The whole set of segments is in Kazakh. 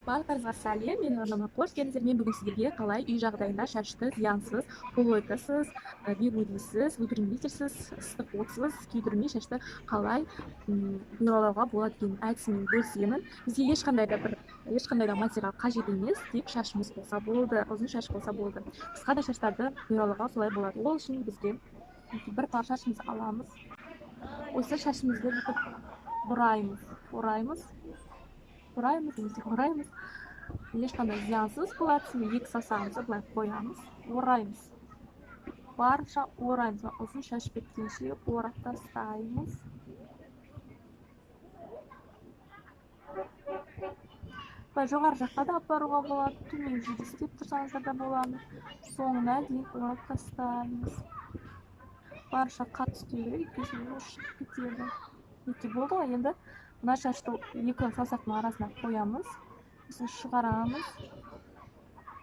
Барлықтарыңызға сәлем, менің арнама қош келдіңіздер. Мен бүгін сіздерге қалай үй жағдайында шашты зиянсыз, плойкасыз, бигудисіз, выпрямительсіз, ыстық отсыз күйдірмей шашты қалай бұйралауға болады екенін әдісімен бөлісемін. Бізге ешқандай да материал қажет емес, тек шашымыз болса болды, ұзын шаш болса болды. Қысқа да шаштарды бұйралауға солай болады. Ол үшін бізге бір тал шашымызды аламыз. Осы шашымызды ораймыз, ешқандай зиянсыз болады. Екі саусағымызды былай қоямыз, ораймыз. Барынша ораймыз. Ұзын шаш біткенше орап тастаймыз. Жоғары жаққа да апаруға болады, төмен жерде істеп тұрсаңыздар да болады. Соңына дейін орап тастаймыз. Барынша қатты істеу керек, өйткені шығып кетеді. Екі болды ғой, енді мына шашты екі саусақтың арасына қоямыз. Сосын шығарамыз.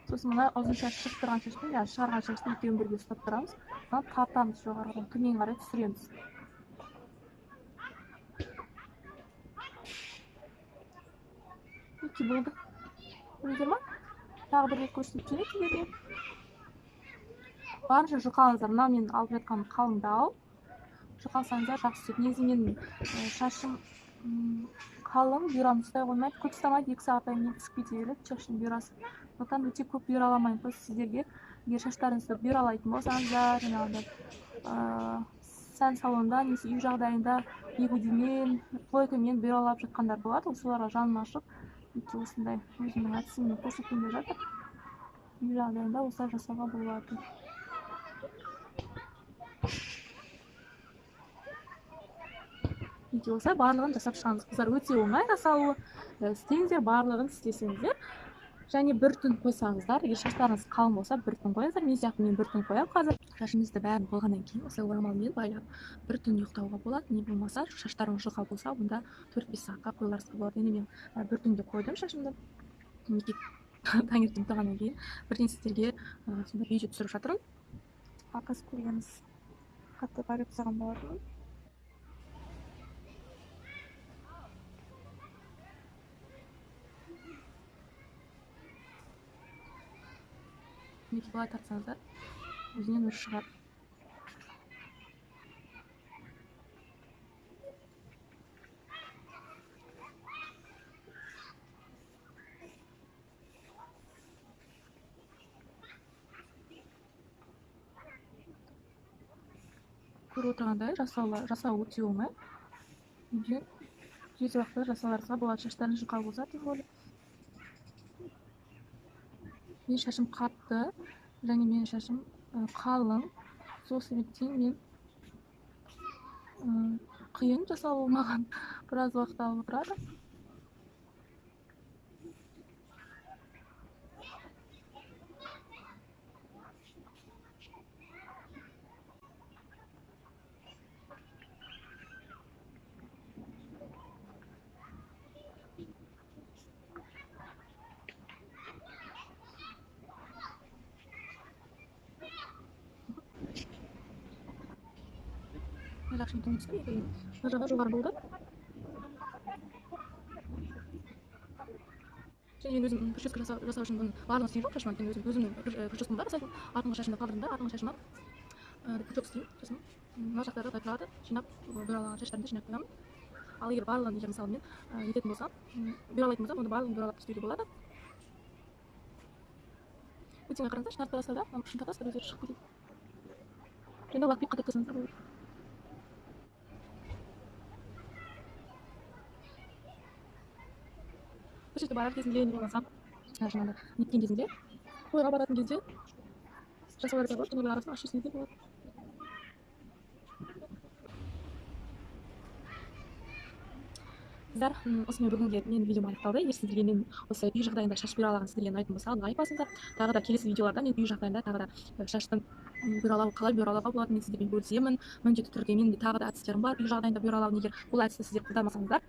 Сосын мына ұзын шаш шығып тұрған шашпен, шығарған шашты екеуін бірге ұстап тұрамыз. Тартамыз жоғарыдан, төмен қарай түсіреміз. Екі болды. Көрдіңіздер ме? Тағы бір рет көрсетіп жіберейін сіздерге. Барынша жұқалаңыздар. Мынау менің алып жатқаным қалыңдау. Жұқалсаңыздар жақсы түседі. Негізі менің шашым қалың, бұйраны ұстай қоймайды. Көп ұстамайды, 2 сағаттан кейін түсіп кете береді шаштың бұйрасы. Сондықтан өте көп бұйраламаймын. Қой сіздерге егер шаштарыңызды бұйралайтын болсаңыздар, жаңағыдай сән салонда немесе үй жағдайында бигудимен, плойкамен бұйралап жатқандар болады. Соларға жаным ашып, осындай өзімнің әдісіммен көрсеткенде жатыр. Үй жағдайында осылай жасауға болады. Осылай барлығын жасап шығамыз. Қыздар өте оңай жасалуы. Істеңіздер, барлығын істесеңіздер. Және бір түн қойсаңыздар, егер шаштарыңыз қалың болса, бір түн қойыңыздар. Мен сияқты мен бір түн қоямын қазір. Шашымызды бәрін қойғаннан кейін осылай орамалмен байлап бір түн ұйықтауға болады. Не болмаса, шаштарыңыз жұқа болса, онда 4-5 сағатқа қоюларыңызға болады. Енді мен бір түнде қойдым шашымды. Таңертең тұрғаннан кейін бірден сіздерге видео түсіріп жатырмын. Ақыз көргеніңіз қатты барып саған болатын. Неге былай тартсаңыздар, өзінен өзі шығар. Көріп отырғандай жасау өте оңай. Үйден тез уақытта жасауларыңызға болады. Шаштарыңыз жұқа болса, тез болады. Мен шашым қатты, және менің шашым қалың. Сол себептен мен қиын жасалуы маған біраз уақыт алып отырады. Жақсы түністім, жоғары болды. Және мен өзім прическа жасау үшін бұның барлығын істейін жоқ, шашымнан өзімнің прическам бар жасайтын. Артыңғы шашымды қалдырдым да, артыңғы шашыма пучок істеймін. Сосын мына жақтары тұрады, жинап, бұйралаған шаштарымды жинап қоямын. Ал егер барлығын мысалы мен ететін болсам, бұйралайтын болсам, онда барлығын бұйралап істеуге болады. Өтеңе қараңыздар, шынар тараса да, ұшын тартаса өздері шығып кетеді. Және лақпен қатып тастаңыздар болады. Бір жерге барар кезінде, не болмаса, жаңағыдай неткен кезінде, тойға баратын кезде жасауларыңызға болады, және арасын ашып істеуге болады. Қыздар, осымен бүгінге менің видеом аяқталды. Егер сіздерге мен осы үй жағдайында шаш бұйралаған сіздерге ұнайтын болса, лайк басыңыздар. Тағы да келесі видеоларда мен үй жағдайында тағы да шаштың қалай бұйралауға болады, мен сіздермен бөлісемін. Міндетті түрде менде тағы да әдістерім бар үй жағдайында бұйралау. Егер бұл әдісті сіздер қолдамасаңыздар,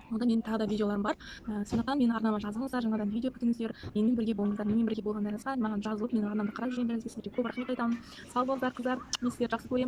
онда менің тағы да видеоларым бар. Сондықтан менің арнама жазыңыздар, жаңадан видео күтіңіздер, менімен бірге болыңыздар. Менімен бірге болғандарыңызға маған жазылып, менің арнамды қарап жүргендеріңізге сіздерге көп рахмет айтамын. Сау болыңыздар, қыздар. Мен сіздерді жақсы көремін.